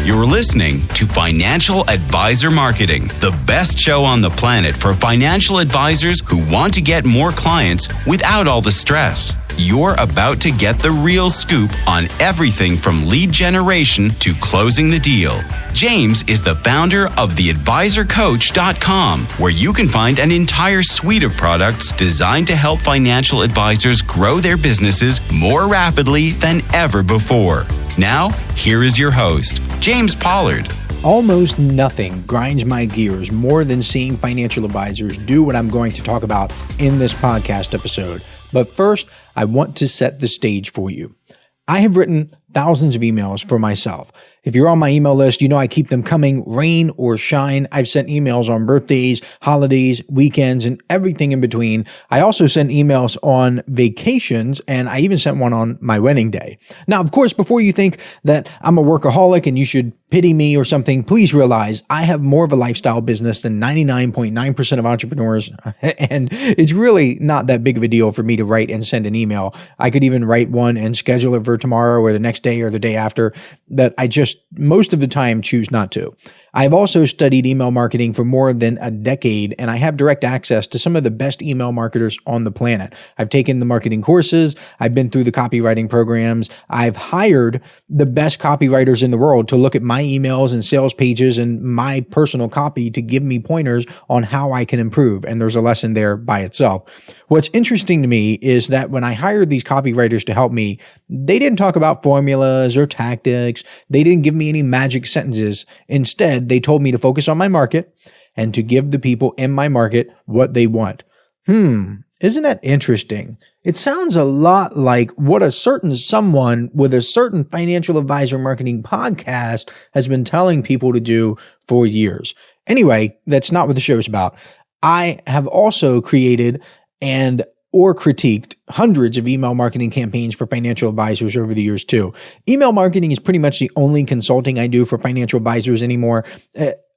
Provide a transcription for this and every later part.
You're listening to Financial Advisor Marketing, the best show on the planet for financial advisors who want to get more clients without all the stress. You're about to get the real scoop on everything from lead generation to closing the deal. James is the founder of theadvisorcoach.com, where you can find an entire suite of products designed to help financial advisors grow their businesses more rapidly than ever before. Now, here is your host, James Pollard. Almost nothing grinds my gears more than seeing financial advisors do what I'm going to talk about in this podcast episode. But first, I want to set the stage for you. I have written thousands of emails for myself. If you're on my email list, you know I keep them coming, rain or shine. I've sent emails on birthdays, holidays, weekends, and everything in between. I also send emails on vacations, and I even sent one on my wedding day. Now, of course, before you think that I'm a workaholic and you should pity me or something, please realize I have more of a lifestyle business than 99.9% of entrepreneurs, and it's really not that big of a deal for me to write and send an email. I could even write one and schedule it for tomorrow or the next day or the day after, but I just most of the time choose not to. I've also studied email marketing for more than a decade, and I have direct access to some of the best email marketers on the planet. I've taken the marketing courses. I've been through the copywriting programs. I've hired the best copywriters in the world to look at my emails and sales pages and my personal copy to give me pointers on how I can improve. And there's a lesson there by itself. What's interesting to me is that when I hired these copywriters to help me, they didn't talk about formulas or tactics. They didn't give me any magic sentences. Instead, they told me to focus on my market and to give the people in my market what they want. Isn't that interesting? It sounds a lot like what a certain someone with a certain financial advisor marketing podcast has been telling people to do for years. Anyway, that's not what the show is about. I have also created or critiqued hundreds of email marketing campaigns for financial advisors over the years too. Email marketing is pretty much the only consulting I do for financial advisors anymore.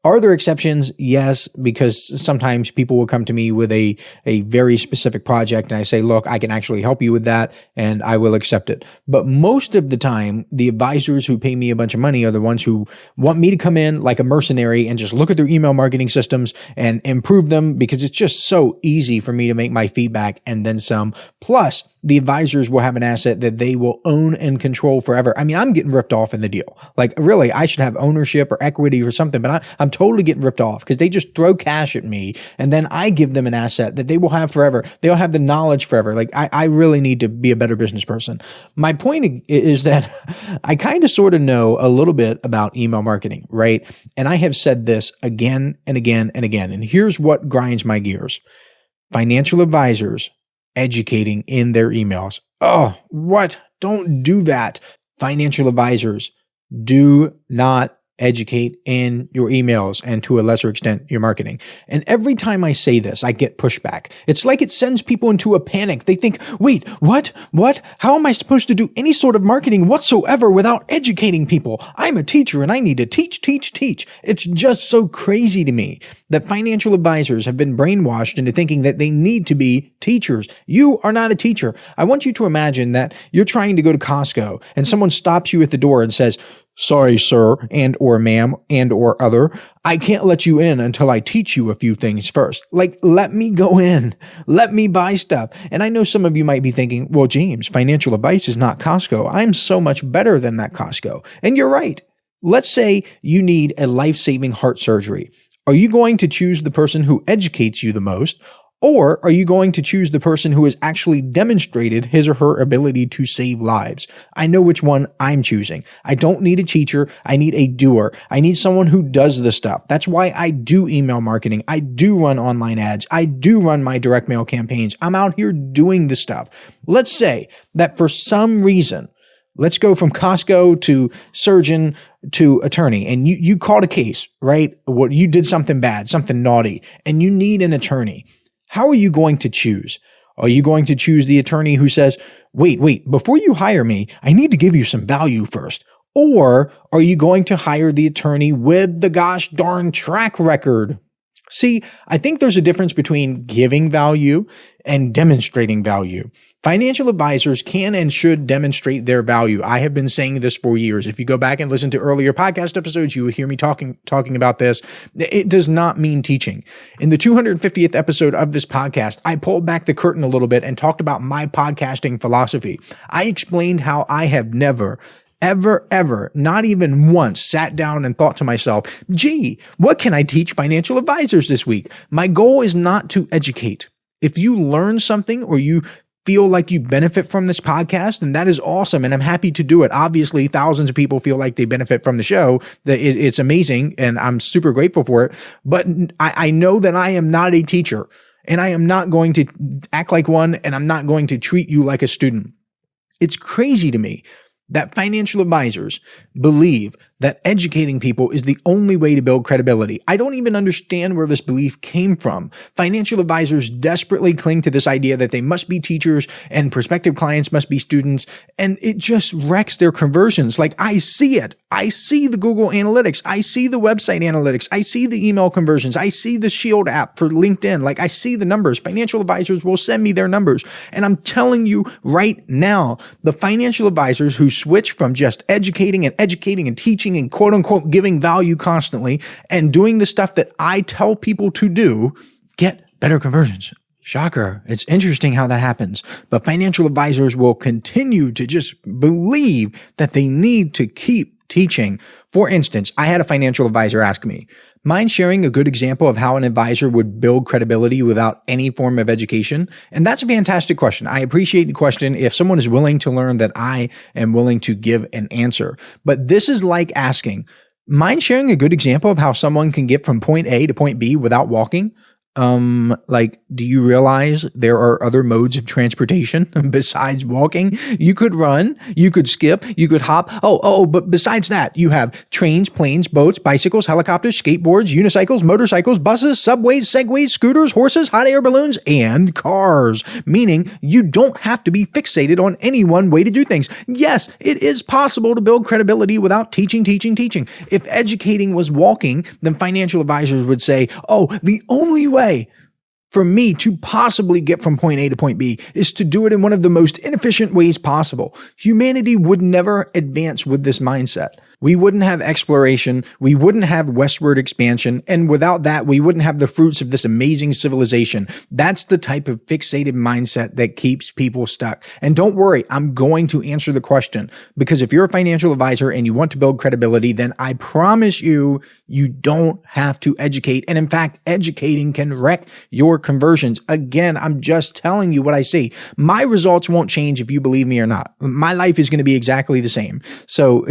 Are there exceptions? Yes, because sometimes people will come to me with a very specific project and I say, look, I can actually help you with that and I will accept it. But most of the time, the advisors who pay me a bunch of money are the ones who want me to come in like a mercenary and just look at their email marketing systems and improve them because it's just so easy for me to make my feedback and then some. Plus, the advisors will have an asset that they will own and control forever. I mean, I'm getting ripped off in the deal. Like really, I should have ownership or equity or something, but I'm totally getting ripped off because they just throw cash at me and then I give them an asset that they will have forever. They'll have the knowledge forever. Like I really need to be a better business person. My point is that I kind of sort of know a little bit about email marketing, right? And I have said this again and again and again. And here's what grinds my gears. Financial advisors educating in their emails. Oh, what? Don't do that. Financial advisors, do not educate in your emails and to a lesser extent, your marketing. And every time I say this, I get pushback. It's like it sends people into a panic. They think, wait, what? How am I supposed to do any sort of marketing whatsoever without educating people? I'm a teacher and I need to teach. It's just so crazy to me that financial advisors have been brainwashed into thinking that they need to be teachers. You are not a teacher. I want you to imagine that you're trying to go to Costco and someone stops you at the door and says, sorry, sir, and or ma'am, and or other, I can't let you in until I teach you a few things first. Like, let me go in. Let me buy stuff. And I know some of you might be thinking, well, James, financial advice is not Costco. I'm so much better than that Costco. And you're right. Let's say you need a life-saving heart surgery. Are you going to choose the person who educates you the most? Or are you going to choose the person who has actually demonstrated his or her ability to save lives? I know which one I'm choosing. I don't need a teacher. I need a doer. I need someone who does the stuff. That's why I do email marketing. I do run online ads. I do run my direct mail campaigns. I'm out here doing the stuff. Let's say that for some reason, let's go from Costco to surgeon to attorney, and you caught a case, right? What you did something bad, something naughty, and you need an attorney. How are you going to choose? Are you going to choose the attorney who says, wait, before you hire me, I need to give you some value first? Or are you going to hire the attorney with the gosh darn track record? See, I think there's a difference between giving value and demonstrating value. Financial advisors can and should demonstrate their value. I have been saying this for years. If you go back and listen to earlier podcast episodes, you will hear me talking about this. It does not mean teaching. In the 250th episode of this podcast, I pulled back the curtain a little bit and talked about my podcasting philosophy. I explained how I have never, ever, not even once sat down and thought to myself, gee, what can I teach financial advisors this week? My goal is not to educate. If you learn something or you feel like you benefit from this podcast, then that is awesome. And I'm happy to do it. Obviously, thousands of people feel like they benefit from the show. It's amazing. And I'm super grateful for it. But I know that I am not a teacher and I am not going to act like one. And I'm not going to treat you like a student. It's crazy to me that financial advisors believe that educating people is the only way to build credibility. I don't even understand where this belief came from. Financial advisors desperately cling to this idea that they must be teachers and prospective clients must be students, and it just wrecks their conversions. Like, I see it. I see the Google Analytics. I see the website analytics. I see the email conversions. I see the Shield app for LinkedIn. Like, I see the numbers. Financial advisors will send me their numbers. And I'm telling you right now, the financial advisors who switch from just educating and teaching and quote unquote giving value constantly and doing the stuff that I tell people to do get better conversions. Shocker. It's interesting how that happens. But financial advisors will continue to just believe that they need to keep teaching. For instance, I had a financial advisor ask me, mind sharing a good example of how an advisor would build credibility without any form of education? And that's a fantastic question. I appreciate the question if someone is willing to learn that I am willing to give an answer. But this is like asking, mind sharing a good example of how someone can get from point A to point B without walking? Do you realize there are other modes of transportation besides walking? You could run, you could skip, you could hop. But besides that, you have trains, planes, boats, bicycles, helicopters, skateboards, unicycles, motorcycles, buses, subways, segways, scooters, horses, hot air balloons, and cars. Meaning you don't have to be fixated on any one way to do things. Yes, it is possible to build credibility without teaching. If educating was walking, then financial advisors would say, the only way for me to possibly get from point A to point B is to do it in one of the most inefficient ways possible. Humanity would never advance with this mindset. We wouldn't have exploration. We wouldn't have westward expansion. And without that, we wouldn't have the fruits of this amazing civilization. That's the type of fixated mindset that keeps people stuck. And don't worry, I'm going to answer the question, because if you're a financial advisor and you want to build credibility, then I promise you, you don't have to educate. And in fact, educating can wreck your conversions. Again, I'm just telling you what I see. My results won't change if you believe me or not. My life is going to be exactly the same. So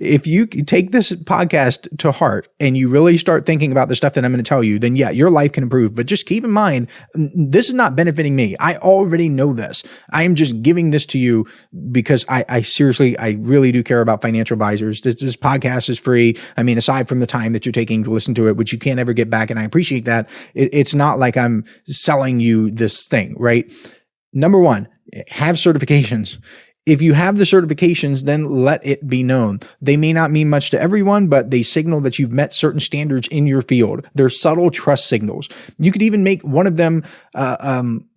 if you take this podcast to heart and you really start thinking about the stuff that I'm going to tell you, then yeah, your life can improve. But just keep in mind, this is not benefiting me. I already know this. I am just giving this to you because I seriously, I really do care about financial advisors. This podcast is free. I mean, aside from the time that you're taking to listen to it, which you can't ever get back. And I appreciate that. It's not like I'm selling you this thing, right? Number one, have certifications. If you have the certifications, then let it be known. They may not mean much to everyone, but they signal that you've met certain standards in your field. They're subtle trust signals. You could even make one of them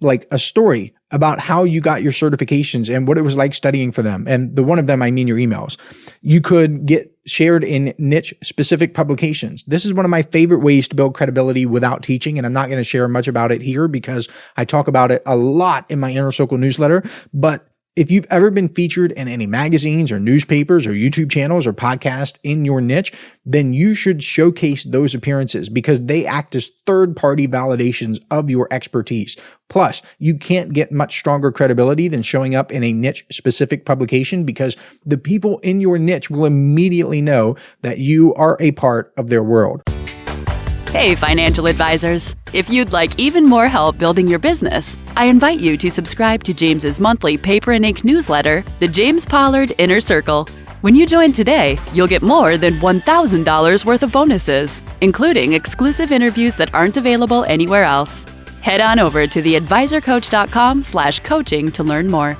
like a story about how you got your certifications and what it was like studying for them. And the one of them, I mean your emails. You could get shared in niche specific publications. This is one of my favorite ways to build credibility without teaching. And I'm not going to share much about it here because I talk about it a lot in my Inner Circle newsletter. But if you've ever been featured in any magazines or newspapers or YouTube channels or podcasts in your niche, then you should showcase those appearances because they act as third-party validations of your expertise. Plus, you can't get much stronger credibility than showing up in a niche-specific publication because the people in your niche will immediately know that you are a part of their world. Hey, financial advisors. If you'd like even more help building your business, I invite you to subscribe to James's monthly paper and ink newsletter, The James Pollard Inner Circle. When you join today, you'll get more than $1,000 worth of bonuses, including exclusive interviews that aren't available anywhere else. Head on over to theadvisorcoach.com/coaching to learn more.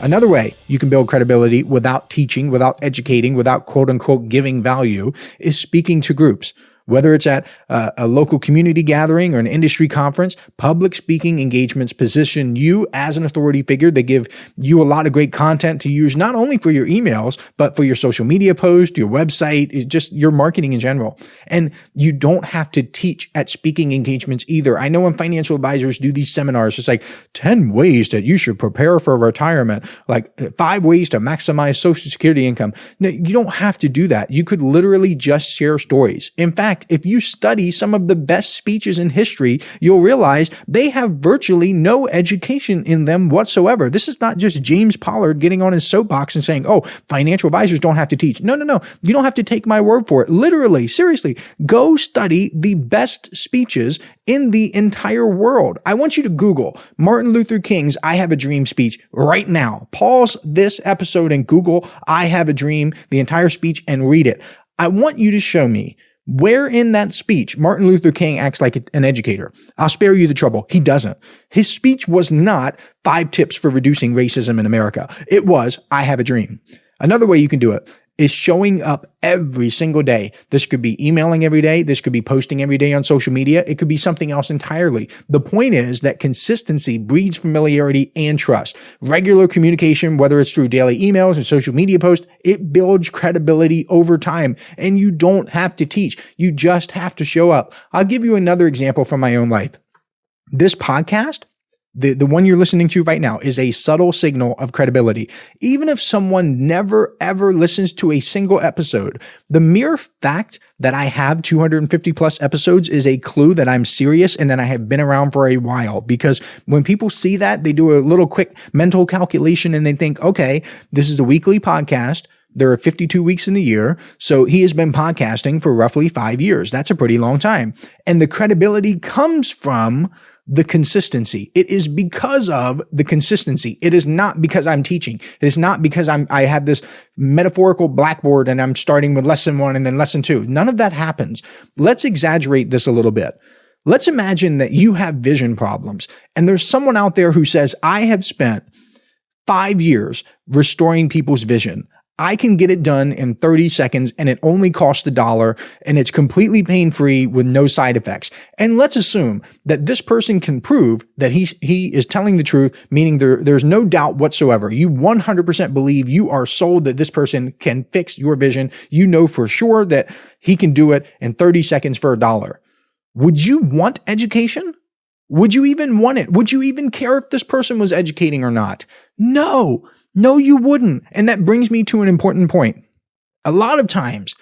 Another way you can build credibility without teaching, without educating, without quote unquote giving value is speaking to groups. Whether it's at a local community gathering or an industry conference, public speaking engagements position you as an authority figure. They give you a lot of great content to use, not only for your emails, but for your social media posts, your website, just your marketing in general. And you don't have to teach at speaking engagements either. I know when financial advisors do these seminars, it's like 10 ways that you should prepare for retirement, like 5 ways to maximize Social Security income. No, you don't have to do that. You could literally just share stories. In fact, if you study some of the best speeches in history, you'll realize they have virtually no education in them whatsoever. This is not just James Pollard getting on his soapbox and saying, oh, financial advisors don't have to teach. No. You don't have to take my word for it. Literally, seriously, go study the best speeches in the entire world. I want you to Google Martin Luther King's I Have a Dream speech right now. Pause this episode and Google I Have a Dream, the entire speech, and read it. I want you to show me where in that speech Martin Luther King acts like an educator. I'll spare you the trouble. He doesn't. His speech was not 5 tips for reducing racism in America. It was, I have a dream. Another way you can do it is showing up every single day. This could be emailing every day. This could be posting every day on social media. It could be something else entirely. The point is that consistency breeds familiarity and trust. Regular communication, whether it's through daily emails or social media posts, it builds credibility over time. And you don't have to teach. You just have to show up. I'll give you another example from my own life. This podcast, the one you're listening to right now, is a subtle signal of credibility. Even if someone never, ever listens to a single episode, the mere fact that I have 250 plus episodes is a clue that I'm serious and that I have been around for a while. Because when people see that, they do a little quick mental calculation and they think, okay, this is a weekly podcast. There are 52 weeks in the year, so he has been podcasting for roughly 5 years. That's a pretty long time. And the credibility comes from the consistency. It is because of the consistency. It is not because I'm teaching. It is not because I have this metaphorical blackboard and I'm starting with lesson 1 and then lesson 2. None of that happens. Let's exaggerate this a little bit. Let's imagine that you have vision problems and there's someone out there who says, I have spent 5 years restoring people's vision. I can get it done in 30 seconds and it only costs $1 and it's completely pain-free with no side effects. And let's assume that this person can prove that he is telling the truth, meaning there's no doubt whatsoever. You 100% believe, you are sold that this person can fix your vision. You know for sure that he can do it in 30 seconds for $1. Would you want education? Would you even want it? Would you even care if this person was educating or not? No, you wouldn't. And that brings me to an important point. A lot of times,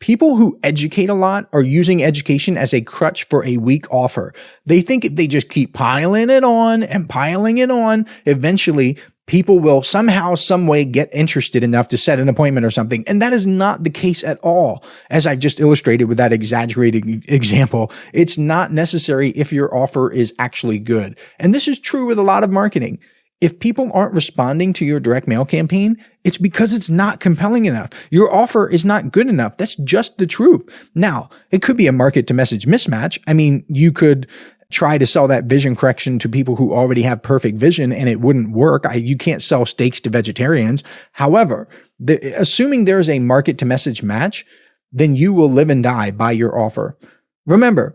people who educate a lot are using education as a crutch for a weak offer. They think if they just keep piling it on and piling it on, eventually people will somehow, some way get interested enough to set an appointment or something. And that is not the case at all. As I've just illustrated with that exaggerated example, it's not necessary if your offer is actually good. And this is true with a lot of marketing. If people aren't responding to your direct mail campaign, it's because it's not compelling enough. Your offer is not good enough. That's just the truth. Now, it could be a market to message mismatch. I mean, you could try to sell that vision correction to people who already have perfect vision and it wouldn't work. You can't sell steaks to vegetarians. However, assuming there is a market to message match, then you will live and die by your offer. Remember,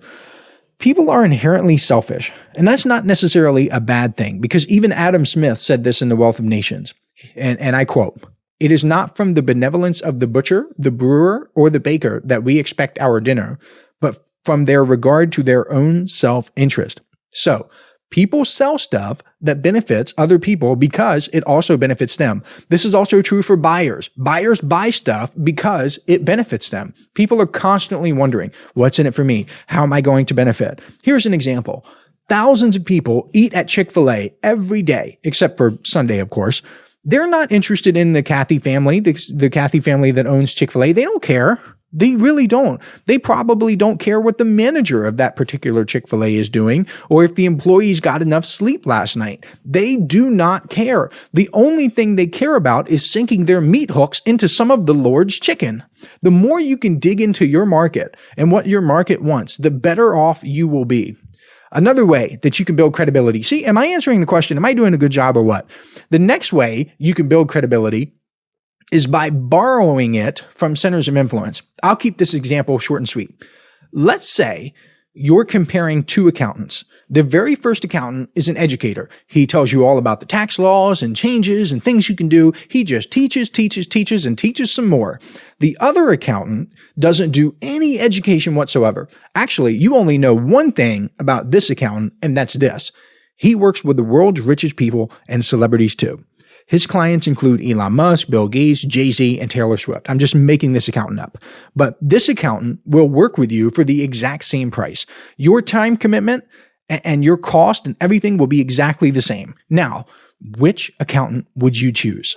people are inherently selfish, and that's not necessarily a bad thing because even Adam Smith said this in The Wealth of Nations, and I quote, "It is not from the benevolence of the butcher, the brewer, or the baker that we expect our dinner, but from their regard to their own self-interest." So, people sell stuff that benefits other people because it also benefits them. This is also true for buyers. Buyers buy stuff because it benefits them. People are constantly wondering, what's in it for me? How am I going to benefit? Here's an example. Thousands of people eat at Chick-fil-A every day, except for Sunday, of course. They're not interested in the Cathy family, the Cathy family that owns Chick-fil-A. They don't care. They really don't. They probably don't care what the manager of that particular Chick-fil-A is doing or if the employees got enough sleep last night. They do not care. The only thing they care about is sinking their meat hooks into some of the Lord's chicken. The more you can dig into your market and what your market wants, the better off you will be. Another way that you can build credibility. See, am I answering the question? Am I doing a good job or what? The next way you can build credibility is by borrowing it from centers of influence. I'll keep this example short and sweet. Let's say you're comparing two accountants. The very first accountant is an educator. He tells you all about the tax laws and changes and things you can do. He just teaches, and teaches some more. The other accountant doesn't do any education whatsoever. Actually, you only know one thing about this accountant, and that's this. He works with the world's richest people and celebrities too. His clients include Elon Musk, Bill Gates, Jay-Z, and Taylor Swift. I'm just making this accountant up. But this accountant will work with you for the exact same price. Your time commitment and your cost and everything will be exactly the same. Now, which accountant would you choose?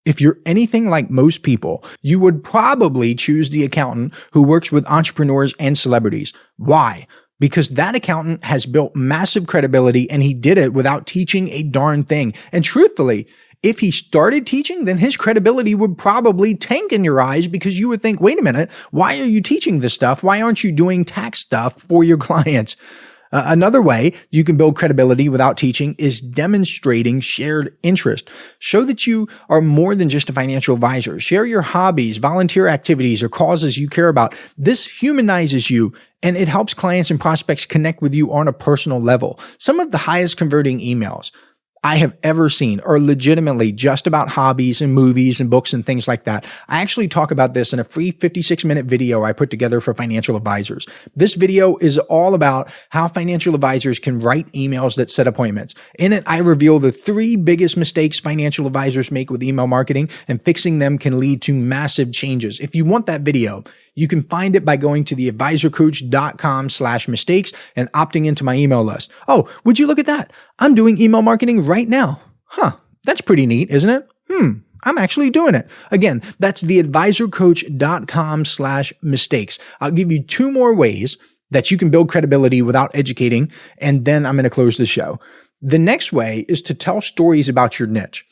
If you're anything like most people, you would probably choose the accountant who works with entrepreneurs and celebrities. Why? Because that accountant has built massive credibility and he did it without teaching a darn thing. And truthfully, if he started teaching, then his credibility would probably tank in your eyes because you would think, wait a minute, why are you teaching this stuff? Why aren't you doing tax stuff for your clients? Another way you can build credibility without teaching is demonstrating shared interest. Show that you are more than just a financial advisor. Share your hobbies, volunteer activities, or causes you care about. This humanizes you and it helps clients and prospects connect with you on a personal level. Some of the highest converting emails I have ever seen are legitimately just about hobbies and movies and books and things like that. I actually talk about this in a free 56-minute video I put together for financial advisors. This video is all about how financial advisors can write emails that set appointments. In it, I reveal the 3 biggest mistakes financial advisors make with email marketing, and fixing them can lead to massive changes. If you want that video, you can find it by going to theadvisorcoach.com/mistakes and opting into my email list. Oh, would you look at that? I'm doing email marketing right now. That's pretty neat, isn't it? I'm actually doing it. Again, that's theadvisorcoach.com/mistakes. I'll give you 2 more ways that you can build credibility without educating, and then I'm going to close the show. The next way is to tell stories about your niche.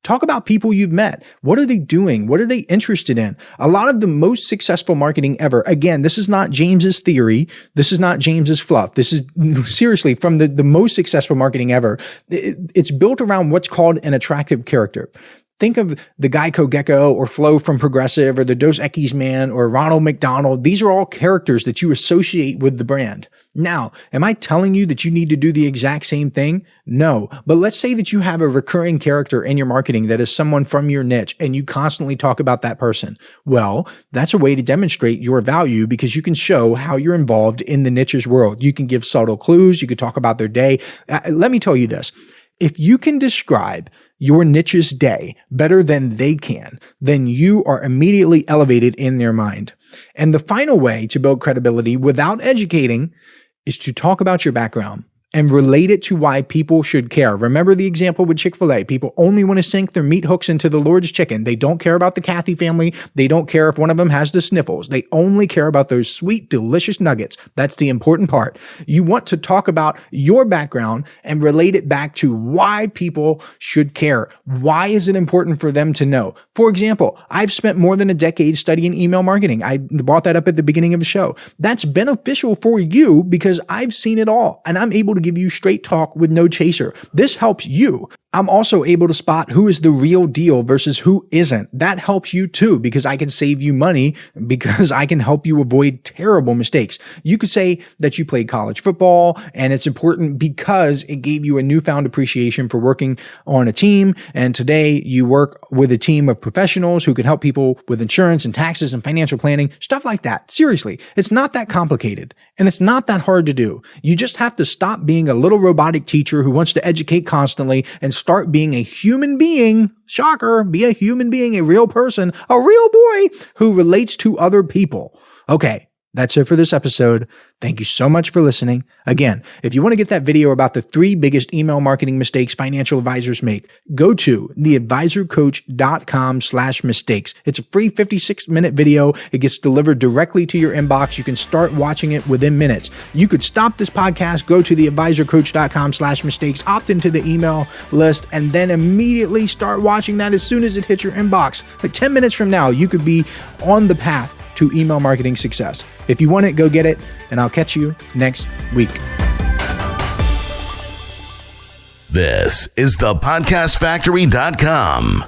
Talk about people you've met. What are they doing? What are they interested in? A lot of the most successful marketing ever. Again, this is not James's theory. This is not James's fluff. This is seriously from the most successful marketing ever. It's built around what's called an attractive character. Think of the Geico Gecko or Flo from Progressive or the Dos Equis Man or Ronald McDonald. These are all characters that you associate with the brand. Now, am I telling you that you need to do the exact same thing? No. But let's say that you have a recurring character in your marketing that is someone from your niche and you constantly talk about that person. Well, that's a way to demonstrate your value because you can show how you're involved in the niche's world. You can give subtle clues. You could talk about their day. Let me tell you this. If you can describe your niche's day better than they can, then you are immediately elevated in their mind. And the final way to build credibility without educating is to talk about your background and relate it to why people should care. Remember the example with Chick-fil-A. People only want to sink their meat hooks into the Lord's chicken. They don't care about the Cathy family. They don't care if one of them has the sniffles. They only care about those sweet, delicious nuggets. That's the important part. You want to talk about your background and relate it back to why people should care. Why is it important for them to know? For example, I've spent more than a decade studying email marketing. I brought that up at the beginning of the show. That's beneficial for you because I've seen it all and I'm able to give you straight talk with no chaser. This helps you. I'm also able to spot who is the real deal versus who isn't. That helps you too because I can save you money because I can help you avoid terrible mistakes. You could say that you played college football and it's important because it gave you a newfound appreciation for working on a team. And today you work with a team of professionals who can help people with insurance and taxes and financial planning, stuff like that. Seriously, it's not that complicated and it's not that hard to do. You just have to stop being a little robotic teacher who wants to educate constantly and start being a human being. Shocker, be a human being, a real person, a real boy who relates to other people. Okay, that's it for this episode. Thank you so much for listening. Again, if you want to get that video about the 3 biggest email marketing mistakes financial advisors make, go to theadvisorcoach.com/mistakes. It's a free 56-minute video. It gets delivered directly to your inbox. You can start watching it within minutes. You could stop this podcast, go to theadvisorcoach.com/mistakes, opt into the email list, and then immediately start watching that as soon as it hits your inbox. Like 10 minutes from now, you could be on the path to email marketing success. If you want it, go get it, and I'll catch you next week. This is thepodcastfactory.com.